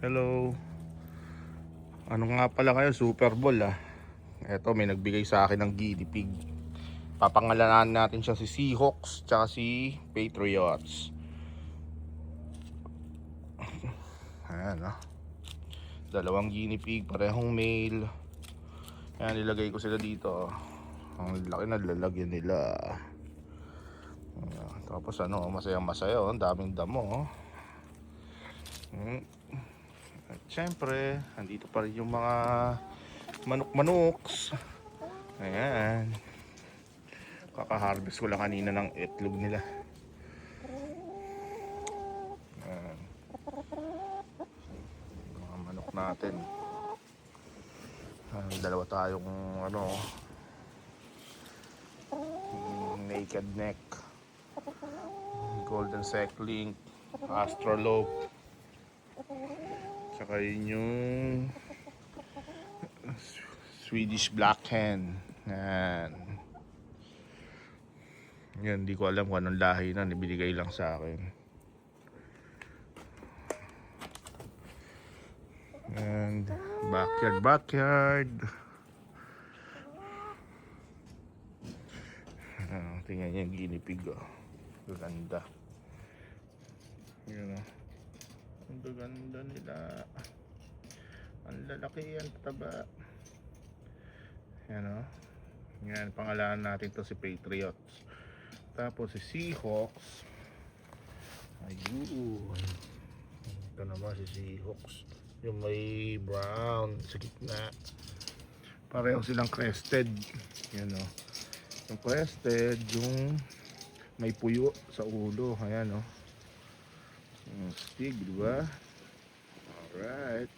Hello. Ano nga pala kayo, Super Bowl Eto, may nagbigay sa akin ng guinea pig. Papangalanan natin siya si Seahawks tsaka si Patriots. Ayan dalawang guinea pig, parehong male. Ayan, ilagay ko sila dito. Ang laki na lalagyan nila. Ayan, tapos masaya, ang daming damo. At syempre, andito pa rin yung mga manok-manuks. Ayan. Kaka-harvest ko lang kanina ng itlog nila. Ayan. Mga manok natin. Dalawa tayong naked neck, golden seckling, astrolope, saka yun yung Swedish black hen. Yan, hindi ko alam kung anong lahi na, nibigay lang sa akin. And backyard. Tingnan niyo yung guinea pig. Gaganda. Yun ang gaganda nila. Ang lalaki yan, taba. Yan, pangalanan natin to si Patriots. Tapos si Seahawks. Ayun. Ito naman si Seahawks. Yung may brown sa gitna. Pareho silang crested. Yan yung crested, yung may puyo sa ulo. Ayan yung stig, diba? Alright.